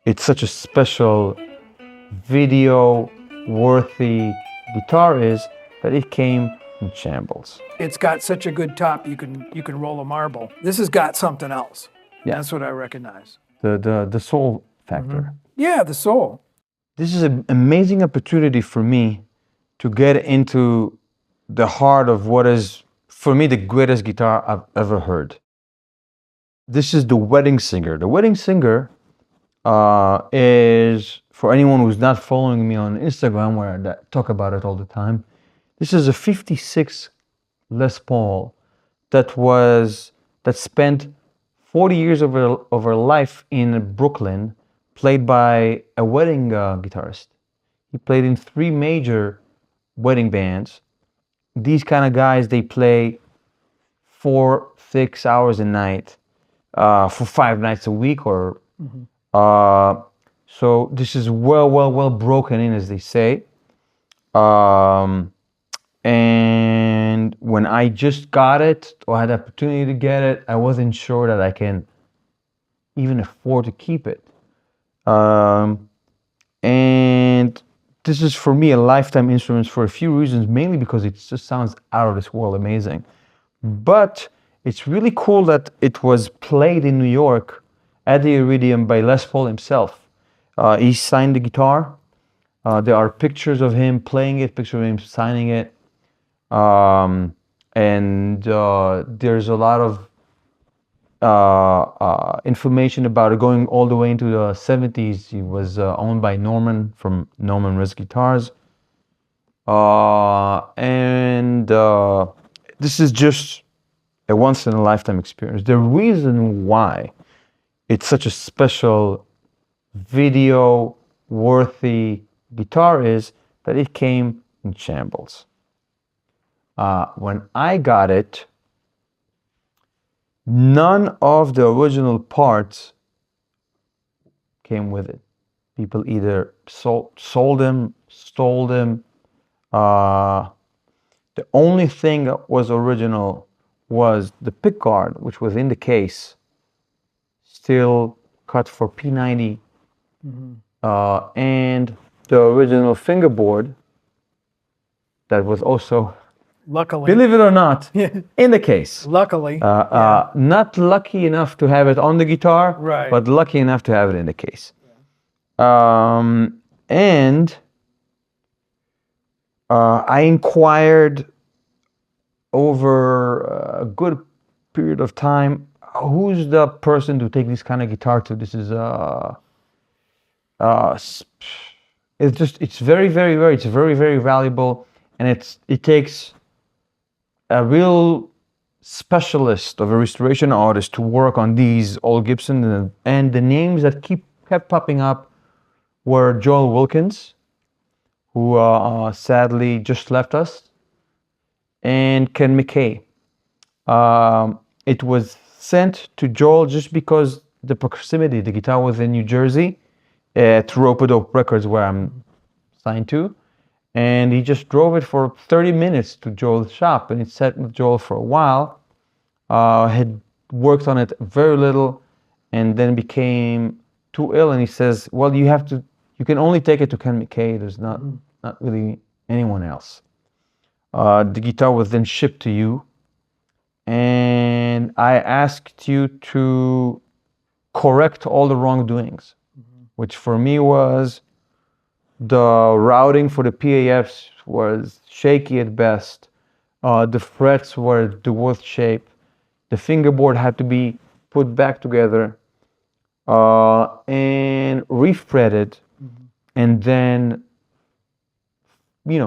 it's such a special video-worthy guitar is that it came in shambles. It's got such a good top, you can roll a marble. This has got something else. Yeah. That's what I recognize. The soul factor. Yeah, the soul. This is an amazing opportunity for me to get into the heart of what is, for me, the greatest guitar I've ever heard. This is the Wedding Singer. The Wedding Singer is, for anyone who's not following me on Instagram, where I talk about it all the time, this is a 56 Les Paul that spent 40 years of her life in Brooklyn, played by a wedding guitarist. He played in 3 major wedding bands. These kind of guys, they play 4-6 hours a night for 5 nights a week, or so this is well broken in, as they say. And when I just got it, or had the opportunity to get it, I wasn't sure that I can even afford to keep it. And this is, for me, a lifetime instrument for a few reasons, mainly because it just sounds out of this world amazing. But it's really cool that it was played in New York at the Iridium by Les Paul himself. He signed the guitar. There are pictures of him playing it, pictures of him signing it. There's a lot of information about it going all the way into the 70s. He was owned by Norman from Norman Risk Guitars. This is just a once-in-a-lifetime experience. The reason why it's such a special video-worthy guitar is that it came in shambles. When I got it, none of the original parts came with it. People either sold them, stole them. The only thing that was original was the pickguard, which was in the case, still cut for P90, and the original fingerboard that was also, Luckily. believe it or not, in the case. Luckily. Not lucky enough to have it on the guitar, Right. but lucky enough to have it in the case. I inquired over a good period of time, who's the person to take this kind of guitar to? This is it's very valuable, and it takes a real specialist of a restoration artist to work on these old Gibson, and the names that kept popping up were Joel Wilkins, who sadly just left us, and Ken McKay. It was sent to Joel just because the proximity. The guitar was in New Jersey at Rope-a-Dope Records, where I'm signed to, and he just drove it for 30 minutes to Joel's shop, and it sat with Joel for a while. Had worked on it very little, and then became too ill, and he says, well, you can only take it to Ken McKay. There's not really anyone else. The guitar was then shipped to you, and I asked you to correct all the wrongdoings, which for me was the routing for the PAFs was shaky at best. The frets were the worst shape. The fingerboard had to be put back together and refretted, and then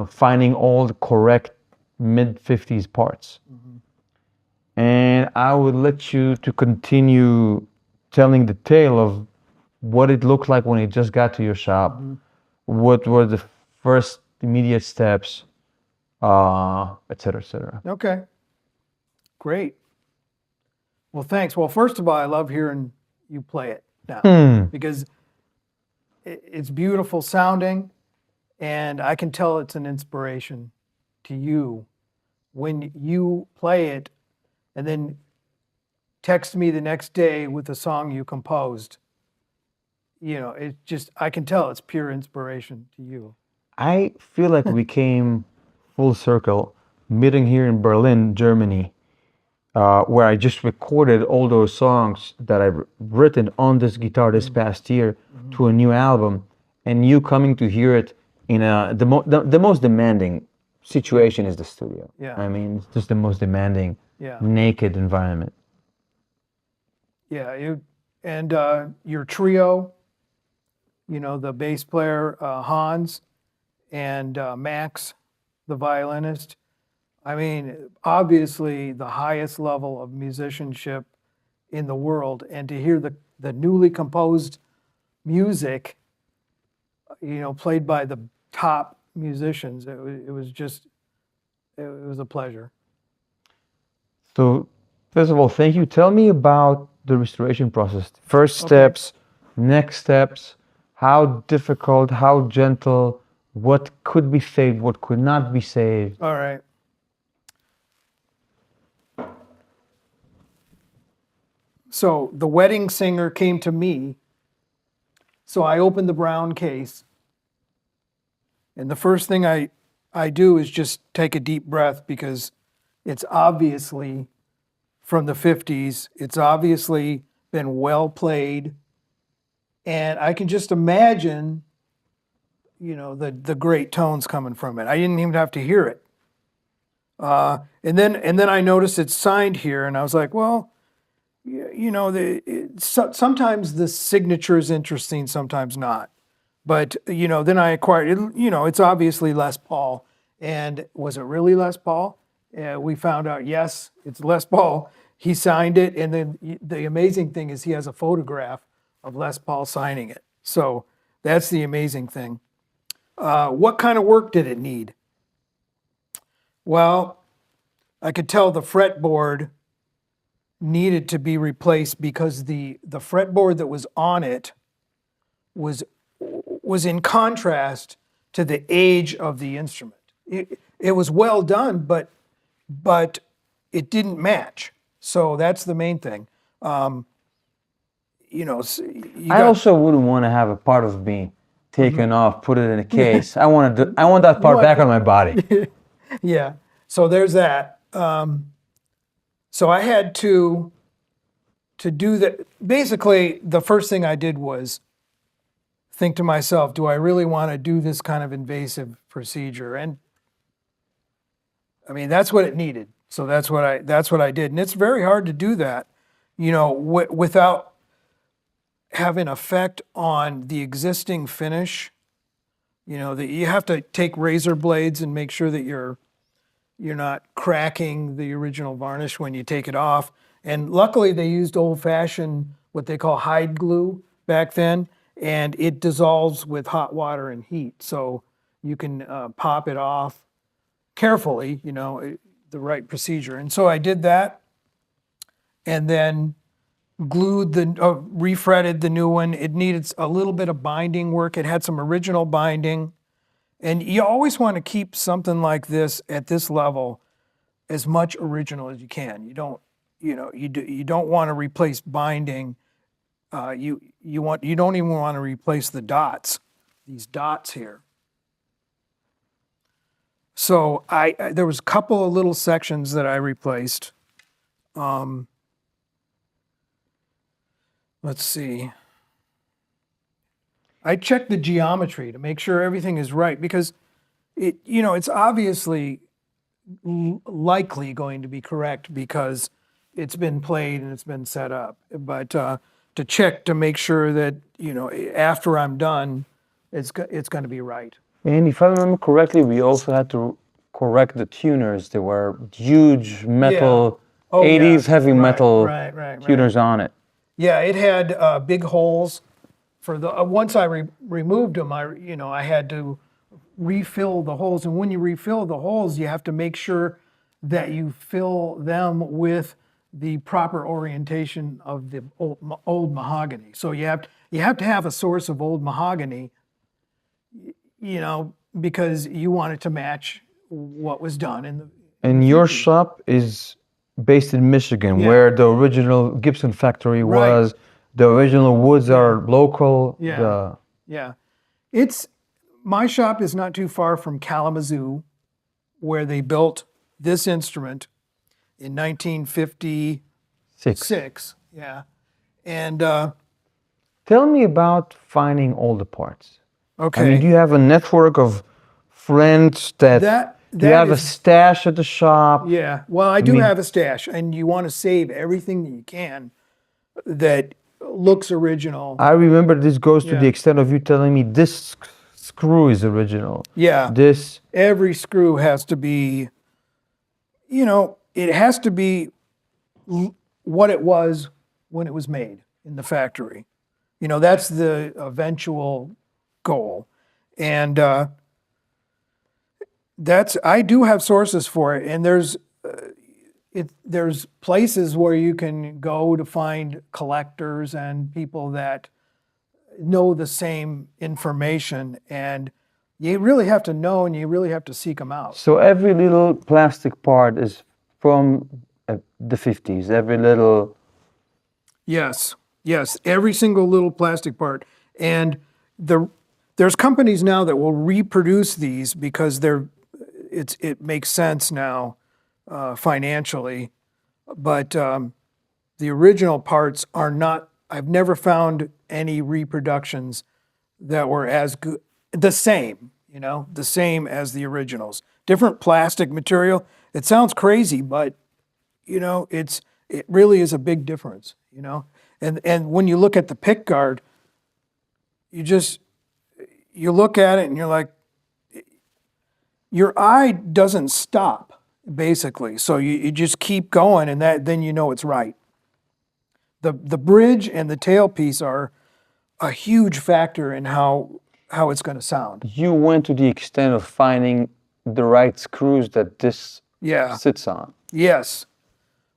finding all the correct mid-50s parts. And I would let you to continue telling the tale of what it looked like when it just got to your shop. What were the first immediate steps, et cetera, et cetera. Okay. Great. Well, thanks. Well, first of all, I love hearing you play it now because it's beautiful sounding, and I can tell it's an inspiration to you when you play it and then text me the next day with a song you composed. it just, I can tell it's pure inspiration to you. I feel like we came full circle, meeting here in Berlin, Germany, where I just recorded all those songs that I've written on this guitar this past year to a new album, and you coming to hear it in the most demanding situation is the studio. Yeah. I mean, it's just the most demanding, Yeah. naked environment. Yeah, and your trio, the bass player, Hans, and Max, the violinist. I mean, obviously the highest level of musicianship in the world, and to hear the newly composed music, played by the top musicians, it was a pleasure. So, first of all, thank you. Tell me about the restoration process. First steps, next steps, how difficult, how gentle, what could be saved, what could not be saved. All right. So the wedding singer came to me. So I opened the brown case. And the first thing I do is just take a deep breath, because it's obviously from the 50s. It's obviously been well played. And I can just imagine, the great tones coming from it. I didn't even have to hear it. And then I noticed it's signed here, and I was like, well, sometimes the signature is interesting, sometimes not. But, then I acquired it, it's obviously Les Paul. And was it really Les Paul? We found out, yes, it's Les Paul. He signed it. And then the amazing thing is he has a photograph of Les Paul signing it. So that's the amazing thing. What kind of work did it need? Well, I could tell the fretboard needed to be replaced, because the fretboard that was on it was in contrast to the age of the instrument. It was well done, but it didn't match. So that's the main thing. I also wouldn't want to have a part of me taken off, put it in a case. I want that part back on my body. Yeah. So there's that. So I had to do that. Basically, the first thing I did was think to myself, do I really want to do this kind of invasive procedure? And I mean, that's what it needed. So that's what I did. And it's very hard to do that, without having effect on the existing finish. That you have to take razor blades and make sure that you're not cracking the original varnish when you take it off. And luckily they used old-fashioned, what they call hide glue back then, and it dissolves with hot water and heat. So you can pop it off carefully, the right procedure. And so I did that, and then glued refretted the new one. It needed a little bit of binding work. It had some original binding. And you always want to keep something like this at this level as much original as you can. You don't want to replace binding. You don't even want to replace the dots, these dots here. So there was a couple of little sections that I replaced. Let's see. I checked the geometry to make sure everything is right, because it's obviously likely going to be correct because it's been played and it's been set up. But to check to make sure that after I'm done, it's going to be right. And if I remember correctly, we also had to correct the tuners. There were huge metal, 80s heavy metal tuners on it. Yeah, it had big holes. Once I removed them, I had to refill the holes. And when you refill the holes, you have to make sure that you fill them with the proper orientation of the old mahogany. So you have to have a source of old mahogany, because you want it to match what was done in the. And your shop is based in Michigan, where the original Gibson factory was. The original woods are local. Yeah. Yeah. My shop is not too far from Kalamazoo, where they built this instrument in 1956. Yeah. And Tell me about finding all the parts. okay. I mean, do you have a network of friends do you have a stash at the shop? Yeah. Well, I do have a stash, and you want to save everything that you can that looks original. I remember this goes to Yeah. the extent of you telling me this screw is original. Yeah. This Every screw has to be, it has to be what it was when it was made in the factory. That's the eventual goal. And I do have sources for it. And there's places where you can go to find collectors and people that know the same information. And you really have to know, and you really have to seek them out. So every little plastic part is from the 50s. Every little. Yes, every single little plastic part. And there's companies now that will reproduce these because it makes sense now financially. But the original parts are not. I've never found any reproductions that were as good, the same as the originals. Different plastic material. It sounds crazy, but it really is a big difference. And when you look at the pick guard, you look at it and you're like, your eye doesn't stop, basically. So you just keep going, and then it's right. The bridge and the tailpiece are a huge factor in how it's going to sound. You went to the extent of finding the right screws that this sits on. Yes.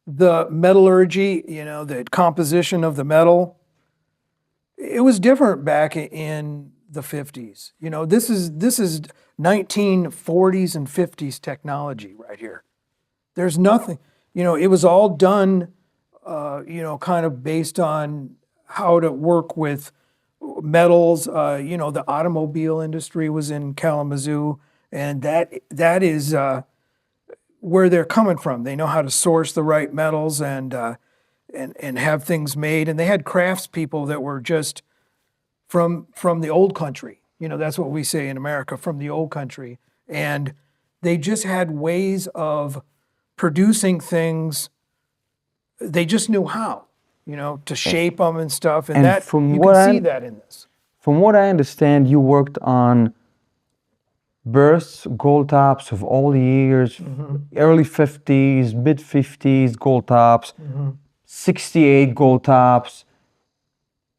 The metallurgy, the composition of the metal, it was different back in the 50s. This is 1940s and 50s technology right here. There's nothing, it was all done, kind of based on how to work with metals. The automobile industry was in Kalamazoo, and that is where they're coming from. They know how to source the right metals and have things made. And they had craftspeople that were just from the old country. That's what we say in America, from the old country. And they just had ways of producing things. They just knew how, to shape them and stuff. And that you can see that in this. From what I understand, you worked on bursts, gold tops of all the years, early 50s, mid 50s gold tops, 68 gold tops.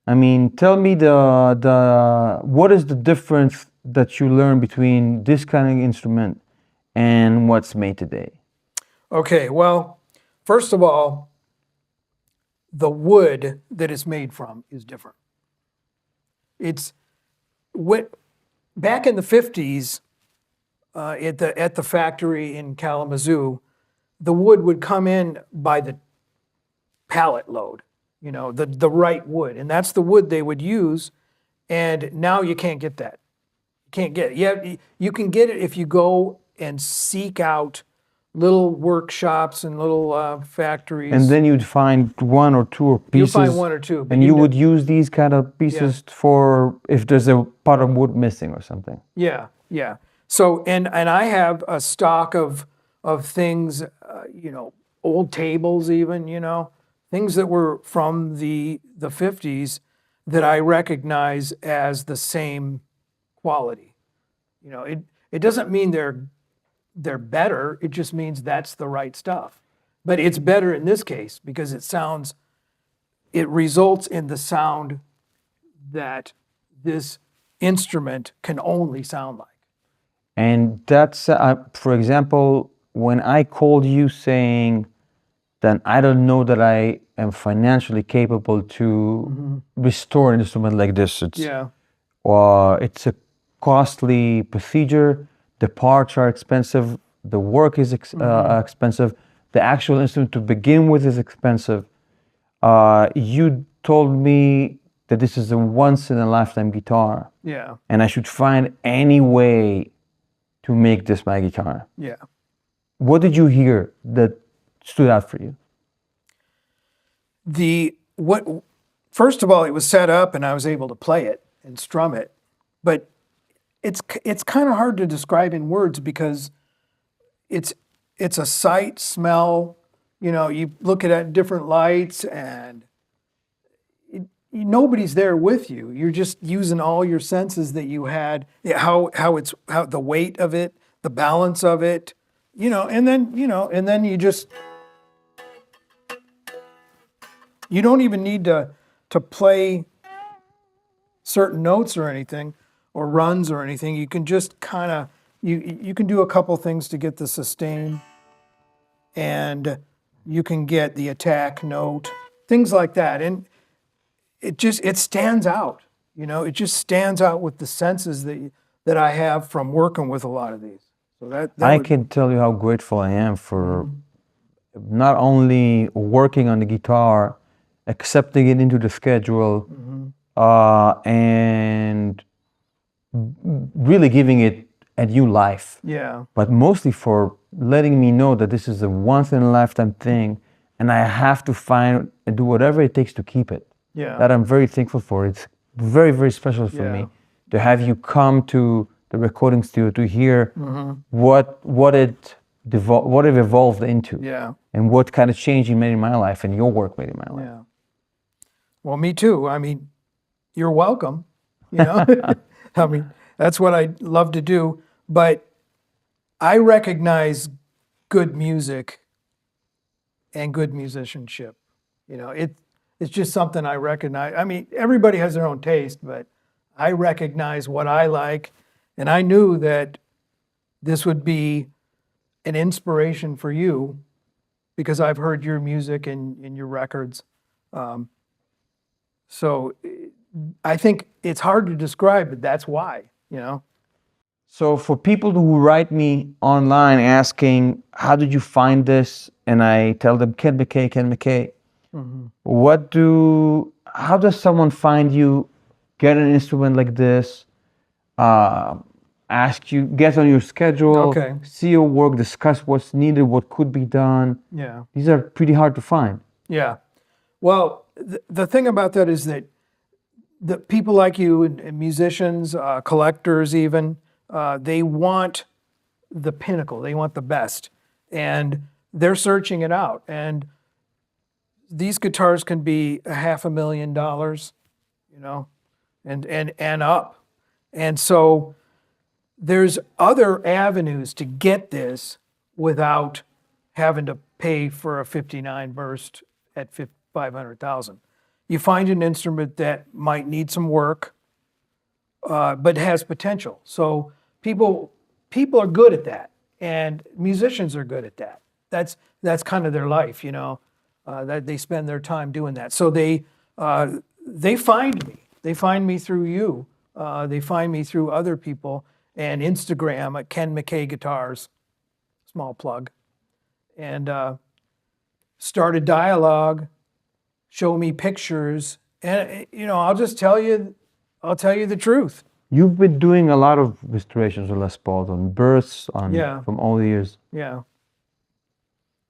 I mean, tell me what is the difference that you learn between this kind of instrument and what's made today? Okay, well, first of all, the wood that it's made from is different. Back in the 50s, at the factory in Kalamazoo, the wood would come in by the pallet load, the right wood, and that's the wood they would use. And now you can't get that. You can't get it. Yeah, you can get it if you go and seek out little workshops and little factories. And then you'd find one or two pieces. You'll find one or two. And you would use these kind of pieces for if there's a part of wood missing or something. Yeah. So, and I have a stock of things, old tables even, things that were from the 50s that I recognize as the same quality. It doesn't mean they're better. It just means that's the right stuff. But it's better in this case because it results in the sound that this instrument can only sound like. And that's, for example, when I called you saying that I don't know that I am financially capable to restore an instrument like this. It's a costly procedure. The parts are expensive. The work is expensive. The actual instrument to begin with is expensive. You told me that this is a once-in-a-lifetime guitar, Yeah. and I should find any way to make this my guitar. Yeah. What did you hear that stood out for you? First of all, it was set up and I was able to play it and strum it, but it's kind of hard to describe in words because it's a sight, smell. You look at different lights and nobody's there with you. You're just using all your senses that you had. How the weight of it, the balance of it, and then you don't even need to play certain notes or anything, or runs or anything. You can just kind of you can do a couple things to get the sustain, and you can get the attack note, things like that, and it stands out. It just stands out with the senses that I have from working with a lot of these. So I can tell you how grateful I am for not only working on the guitar, accepting it into the schedule, and really giving it a new life. Yeah. But mostly for letting me know that this is a once-in-a-lifetime thing, and I have to find and do whatever it takes to keep it. Yeah. That I'm very thankful for. It's very, very special for me to have you come to the recording studio to hear what it evolved into, and what kind of change you made in my life and your work made in my life. Yeah. Well, me too. I mean, you're welcome. I mean, that's what I love to do. But I recognize good music and good musicianship. It's just something I recognize. I mean, everybody has their own taste, but I recognize what I like. And I knew that this would be an inspiration for you because I've heard your music and your records. So I think it's hard to describe, but that's why, So for people who write me online asking, how did you find this? And I tell them, Ken McKay. How does someone find you, get an instrument like this, ask you, get on your schedule, see your work, discuss what's needed, what could be done? Yeah. These are pretty hard to find. Yeah. Well, the thing about that is that the people like you and musicians, collectors even, they want the pinnacle. They want the best. And they're searching it out. And these guitars can be $500,000, and up. And so there's other avenues to get this without having to pay for a 59 burst at $500,000. You find an instrument that might need some work, but has potential. So people are good at that, and musicians are good at that. That's kind of their life, that they spend their time doing that. So they find me. They find me through you. They find me through other people, and Instagram at Ken McKay Guitars, small plug, and start a dialogue, show me pictures, and I'll tell you the truth. You've been doing a lot of restorations of Les Pauls on bursts, from all the years. Yeah.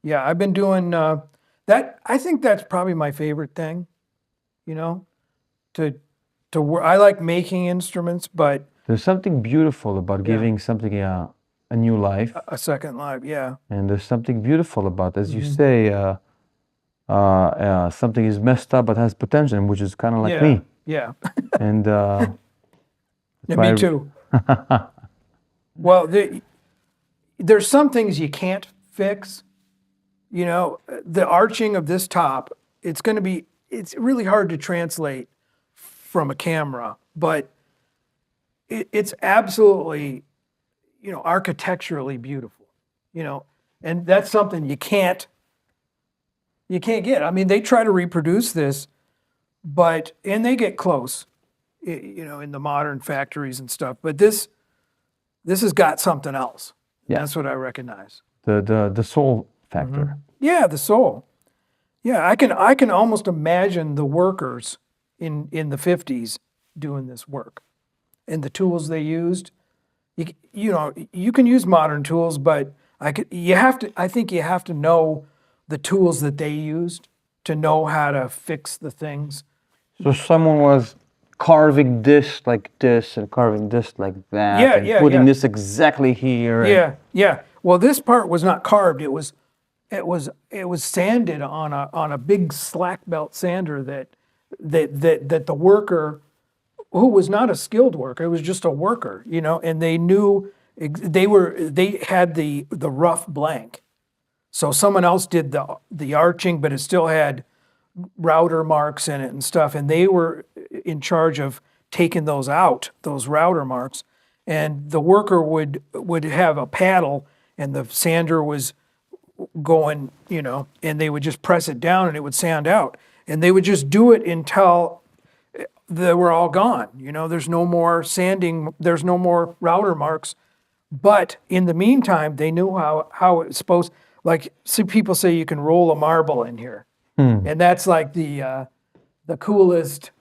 Yeah, I've been doing that. I think that's probably my favorite thing, to work. I like making instruments, but there's something beautiful about giving something a new life. A second life, yeah. And there's something beautiful about, as you say, something is messed up but has potential, which is kind of like me. Yeah. And me too. Well, there's some things you can't fix. The arching of this top, it's really hard to translate from a camera, but it's absolutely, architecturally beautiful, and that's something you can't get. I mean, they try to reproduce this, and they get close, in the modern factories and stuff, but this has got something else. Yeah. That's what I recognize. The soul factor. Yeah, the soul. Yeah, I can almost imagine the workers in the 50s doing this work and the tools they used. You know, you can use modern tools, but I think you have to know the tools that they used to know how to fix the things. So someone was carving this like this and carving this like that Yeah, and yeah, putting yeah. this exactly here. Yeah, yeah. Well, this part was not carved. It was sanded on a big slack belt sander that the worker, who was not a skilled worker, it was just a worker, you know, and they knew they had the rough blank. So someone else did the arching, but it still had router marks in it and stuff, and they were in charge of taking those out, those router marks. And the worker would have a paddle, and the sander was going, you know, and they would just press it down, and it would sand out. And they would just do it until they were all gone. You know, there's no more sanding, there's no more router marks. But in the meantime, they knew how it's supposed. Like, see, people say you can roll a marble in here, and that's like the coolest,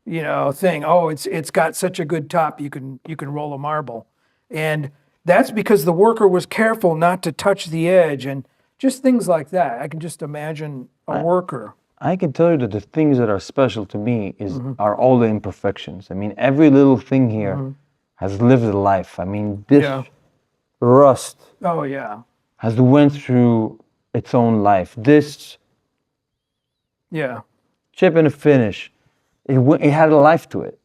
you know, thing. Oh, it's got such a good top, you can roll a marble, and that's because the worker was careful not to touch the edge and just things like that. I can just imagine a worker. I can tell you that the things that are special to me are all the imperfections. I mean, every little thing here has lived a life. I mean, this Yeah. rust Oh yeah, has went through its own life. This yeah, chip and finish, it had a life to it.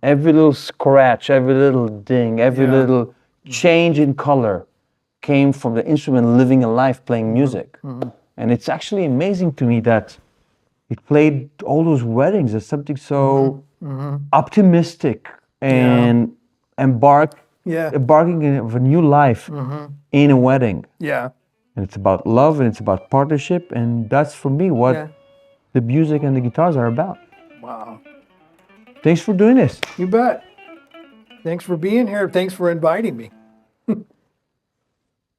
Every little scratch, every little ding, every Yeah. little change in color came from the instrument living a life playing music. And it's actually amazing to me that it played all those weddings as something so optimistic and Yeah. embarking of a new life in a wedding. yeah, And it's about love and it's about partnership, and that's for me what yeah. the music and the guitars are about. Wow, Thanks for doing this. you bet. Thanks for being here. Thanks for inviting me.